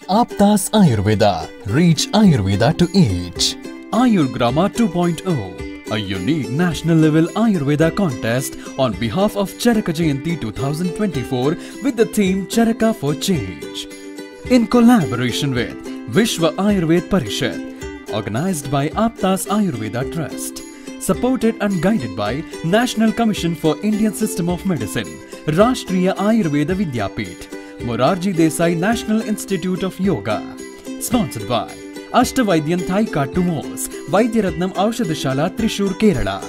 Aptas Ayurveda. Reach Ayurveda to each. Ayurgrama 2.0, a unique national-level Ayurveda contest on behalf of Charaka Jayanti 2024 with the theme Charaka for Change. In collaboration with Vishwa Ayurved Parishad, organized by Aptas Ayurveda Trust, supported and guided by National Commission for Indian System of Medicine, Rashtriya Ayurveda Vidyapith, Morarji Desai National Institute of Yoga, sponsored by Ashtavaidyan Thai Kattumos, Vaidyaratnam Aushadashala Thrissur, Kerala,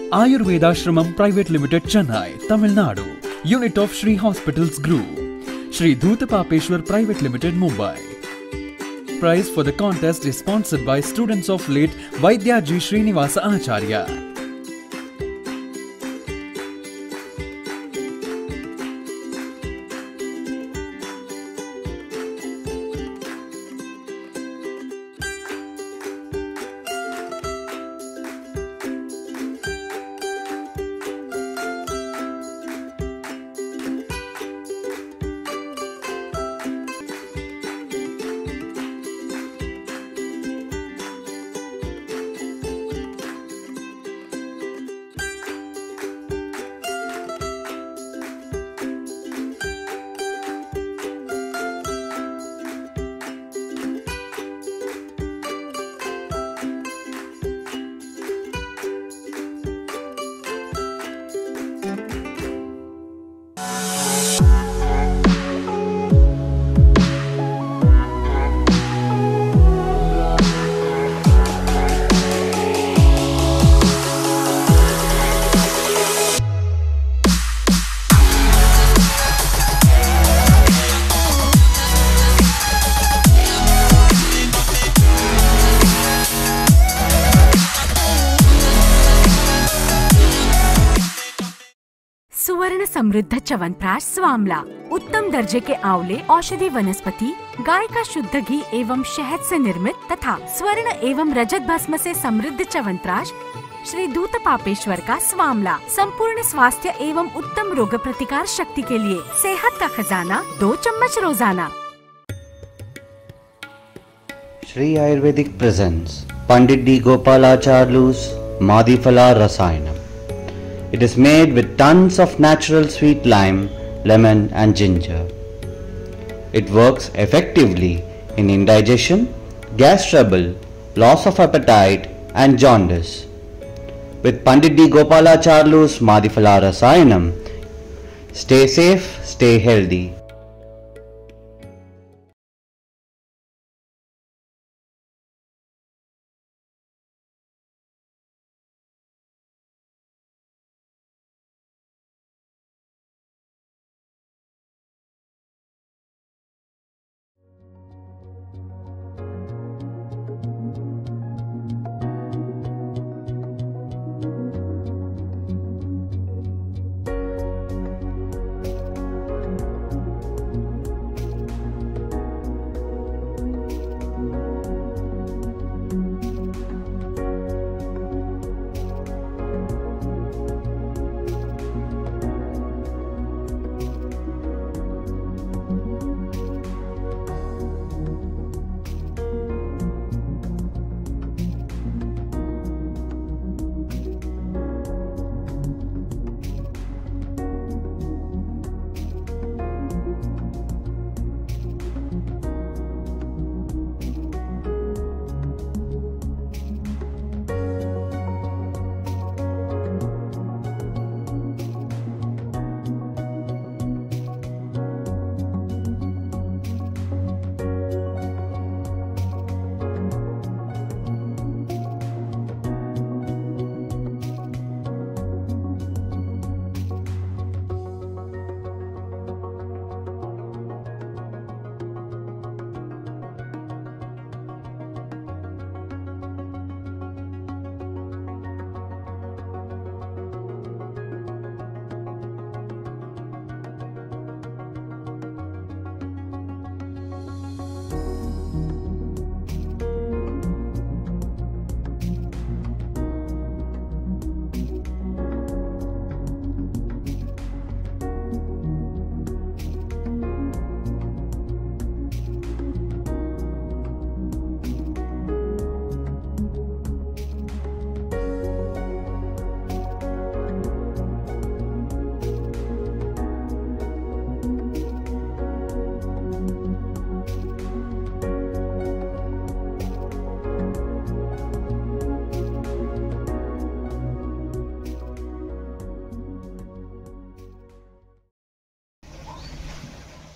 Ayurveda Shramam Private Limited, Chennai, Tamil Nadu, Unit of Shri Hospitals Group, Shri Dhutapapeshwar Private Limited, Mumbai. Prize for the contest is sponsored by students of late Vaidyaji Srinivasa Acharya. सुवर्ण समृद्ध च्यवनप्राश स्वामला, उत्तम दर्जे के आंवले औषधि वनस्पति, गाय का शुद्ध घी एवं शहद से निर्मित तथा स्वर्ण एवं रजत भस्म से समृद्ध च्यवनप्राश श्री धूतपापेश्वर का स्वामला, संपूर्ण स्वास्थ्य एवं उत्तम रोग प्रतिकार शक्ति के लिए सेहत का खजाना, 2 चम्मच रोजाना। Shri Ayurvedic presents Pandit D. Gopalacharlu's Madhifala Rasayanam. It is made with tons of natural sweet lime, lemon and ginger. It works effectively in indigestion, gas trouble, loss of appetite and jaundice. With Pandit D. Gopalacharlu's Madhifala Rasayanam, stay safe, stay healthy.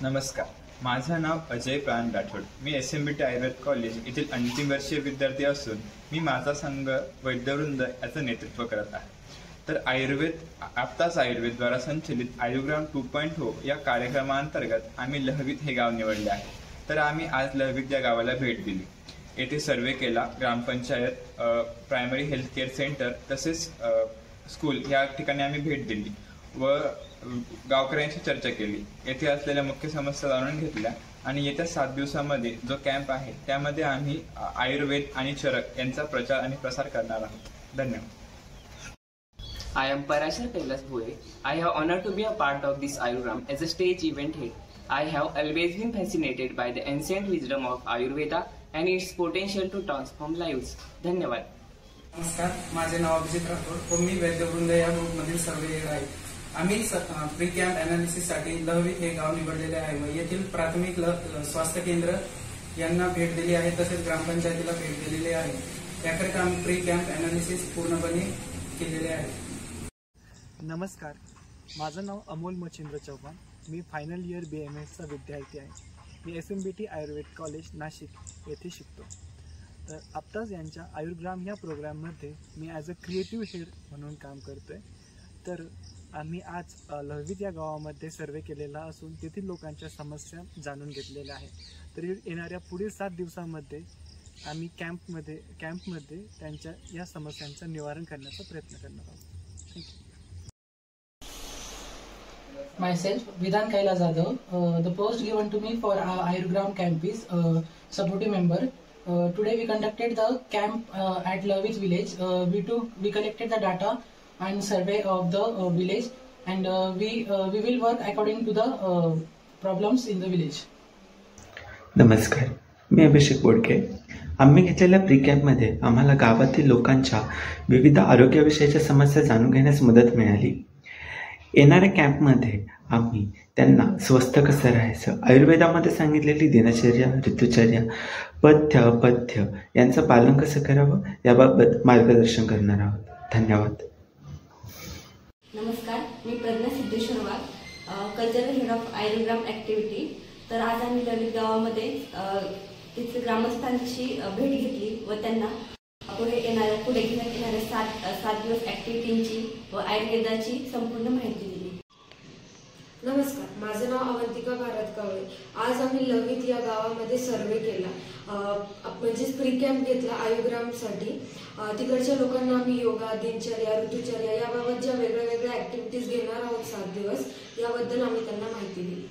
नमस्कार, माझं नाव अजय प्राण राठोड. मी SMBT Ayurveda college येथील अंतिम वर्षीय विद्यार्थी असून मी माझा संघ वैद्यवृंद याचं नेतृत्व करत आहे. तर आत्ताच आयुर्वेदद्वारा संचलित आयुर्ग्राम 2.0 या कार्यक्रमाअंतर्गत आम्ही लहवीत हे गाव निवडले आहे. तर आम्ही आज लहवीत या गावाला भेट दिली. येथे सर्वे केला. ग्रामपंचायत, प्रायमरी हेल्थ केअर सेंटर तसेच स्कूल या ठिकाणी आम्ही भेट दिली व गावकऱ्यांशी चर्चा केली. येथे असलेल्या मुख्य समस्या जाणून घेतल्या आणि येत्या 7 दिवसामध्ये जो कॅम्प आहे त्यामध्ये आम्ही आयुर्वेद आणि चरक यांचा प्रचार आणि प्रसार करणार आहोत. धन्यवाद. I am Parashar Kailas Bhue. I have honor to be a part of this Ayurgram as a stage event head. I have always been fascinated by the ancient wisdom of Ayurveda and its potential to transform lives. धन्यवाद. नमस्कार, माझे नाव अभिजित राठोड व मी वैद्यवृंद या ग्रुपमधील surveyor आहे. आम्ही pre camp अनालिसिससाठी लहवीत हे गाव निवडलेले आहे व येथील प्राथमिक स्वास्थ्य केंद्र यांना भेट दिली आहे तसेच ग्रामपंचायतीला भेट दिलेली आहे. याकरिता आम्ही प्री कॅम्प अनालिसिस पूर्णपणे केलेले आहे. नमस्कार, माझं नाव अमोल मच्छिंद्र चव्हाण. मी फायनल इयर BMSचा विद्यार्थी आहे. मी SMBT आयुर्वेद कॉलेज नाशिक येथे शिकतो. तर आत्ताच यांच्या आयुर्ग्राम या प्रोग्राममध्ये मी ॲज अ क्रिएटिव्ह हेड म्हणून काम करतो आहे. तर आम्ही आज लहवीत या गावामध्ये सर्वे केलेला असून तेथील लोकांच्या समस्या जाणून घेतलेल्या आहे. तर येणाऱ्या पुढील 7 दिवसांमध्ये आम्ही कॅम्पमध्ये त्यांच्या या समस्यांचं निवारण करण्याचा प्रयत्न करणार आहोत. Thank you. Myself, Vidhan Kaila Jadhav. The post given to me for our Ayurgram camp is supportive member. Today we conducted the camp at Lehvit village. We collected the data and survey of the village, and we will work according to the problems in the village. नमस्कार, मी अभिषेक बोडके. आम्ही घेतलेल्या pre कॅम्पमध्ये आम्हाला गावातील लोकांच्या विविध आरोग्यविषयीच्या समस्या जाणून घेण्यास मदत मिळाली. येणाऱ्या कॅम्पमध्ये आम्ही त्यांना स्वस्थ कसं राहायचं, आयुर्वेदामध्ये सांगितलेली दिनचर्या, ऋतुचर्या, पथ्य अपथ्य यांचं पालन कसं करावं याबाबत मार्गदर्शन करणार आहोत. धन्यवाद. नमस्कार, मी प्रज्ञा सिद्धेश्वर वाघ, कल्चरल हेड ऑफ आयुर्ग्राम ॲक्टिव्हिटी. तर आज आम्ही ललित गावामध्ये तिथल्या ग्रामस्थांची भेट घेतली व त्यांना पुढे घेण्यात येणाऱ्या 7 दिवस ॲक्टिव्हिटींची व आयुर्वेदाची संपूर्ण माहिती दिली. नमस्कार, माझं नाव अवंतिका भारत कावळे. आज आम्ही लहवीत या गावामध्ये सर्वे केला, म्हणजेच प्री कॅम्प घेतला आयुर्ग्रामसाठी. तिकडच्या लोकांना आम्ही योगा, दिनचर्या, ऋतुचर्या याबाबत ज्या वेगळ्या ॲक्टिव्हिटीज घेणार आहोत 7 दिवस, याबद्दल आम्ही त्यांना माहिती दिली.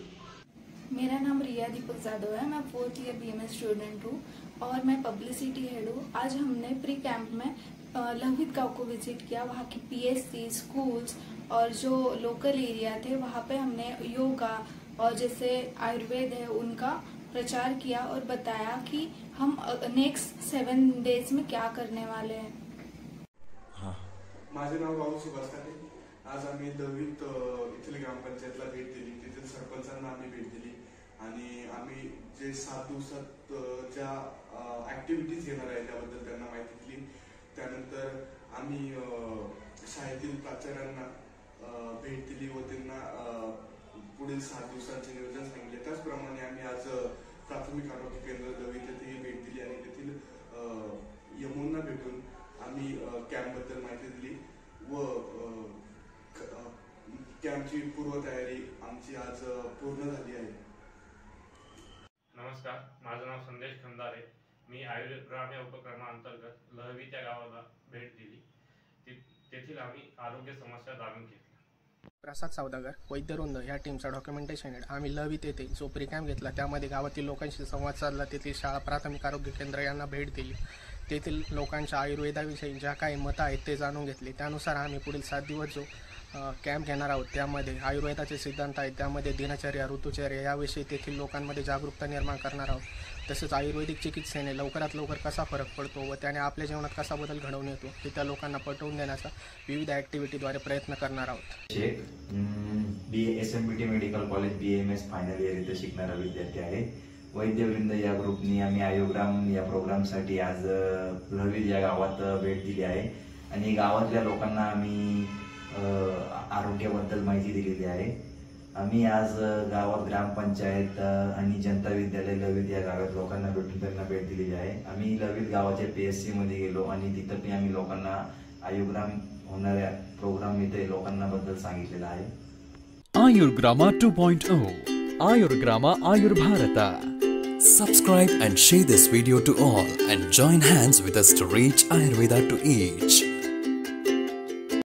मेरा नाम रिया दीपक जादव है. मैं 4th ईयर BMS स्टूडेंट हूँ और मैं पब्लिसिटी हेड हूँ. आज हमने प्री कैंप में लहवीत गाँव को विजिट किया. वहाँ की PSC, स्कूल्स और जो लोकल एरिया थे वहाँ पे हमने योगा और जैसे आयुर्वेद है उनका प्रचार किया और बताया कि हम नेक्स्ट 7 डेज में क्या करने वाले हैं. माझे नाव राहुल सुभाष. आज आम्ही लहवीत इथली ग्रामपंचायतला भेट दिली. तेथील सरपंचांना आम्ही भेट दिली आणि आम्ही जे 7 दिवसात ज्या ऍक्टिव्हिटीज घेणार आहे त्याबद्दल त्यांना माहिती दिली. त्यानंतर आम्ही शाळेतील प्राचार्यांना भेट दिली व त्यांना पुढील 7 दिवसांचे नियोजन सांगितले. त्याचप्रमाणे आम्ही आज प्राथमिक आरोग्य केंद्र लहवीत येथेही भेट दिली आणि तेथील यमुना भेटून आम्ही कॅम्पबद्दल माहिती दिली व कॅम्पची पूर्वतयारी आमची आज पूर्ण झाली आहे. नमस्कार, माझं नाव संदेश खंदारे. मी आयुर्ग्राम या उपक्रमाअंतर्गत लहवीत या गावाला भेट दिली. तेथील आम्ही आरोग्य समस्या जाणून घेतल्या. प्रसाद सावदागर, वैद्यवृंद या टीमचा डॉक्युमेंटेशन हेड. आम्ही लहवीत येथे जो प्री कॅम्प घेतला त्यामध्ये गावातील लोकांशी संवाद साधला. तेथील शाळा, प्राथमिक आरोग्य केंद्र यांना भेट दिली. तेथील लोकांच्या आयुर्वेदाविषयी ज्या काही मतं आहेत ते जाणून घेतले. त्यानुसार आम्ही पुढील 7 दिवस जो कॅम्प घेणार आहोत त्यामध्ये आयुर्वेदाचे सिद्धांत आहेत, त्यामध्ये दिनचर्या, ऋतुचर्या याविषयी तेथील लोकांमध्ये जागरूकता निर्माण करणार आहोत. तसेच आयुर्वेदिक चिकित्सेने लवकरात लवकर कसा फरक पडतो व त्याने आपल्या जीवनात कसा बदल घडवून येतो हे त्या लोकांना पटवून देण्याचा विविध ॲक्टिव्हिटीद्वारे प्रयत्न करणार आहोत. SMBT medical college BMS final year इथे शिकणारा विद्यार्थी आहे. वैद्यवृंद या ग्रुपनी आम्ही आयुर्ग्राम या प्रोग्रामसाठी आज लहवीत या गावात भेट दिली आहे आणि गावातल्या लोकांना आम्ही आरोग्याबद्दल माहिती दिलेली आहे. आम्ही आज गावात ग्रामपंचायत आणि जनता विद्यालय लवित या गावात लोकांना भेटून त्यांना भेट दिलेली आहे. आम्ही लवित गावाच्या PSC मध्ये गेलो आणि तिथं आम्ही लोकांना आयुर्ग्राम होणाऱ्या प्रोग्राम इथे लोकांना बद्दल सांगितलेलं आहे. Ayurgrama 2.0 Ayurgrama Ayurbharata. Subscribe and share this video to all and join hands with us to reach Ayurveda to each.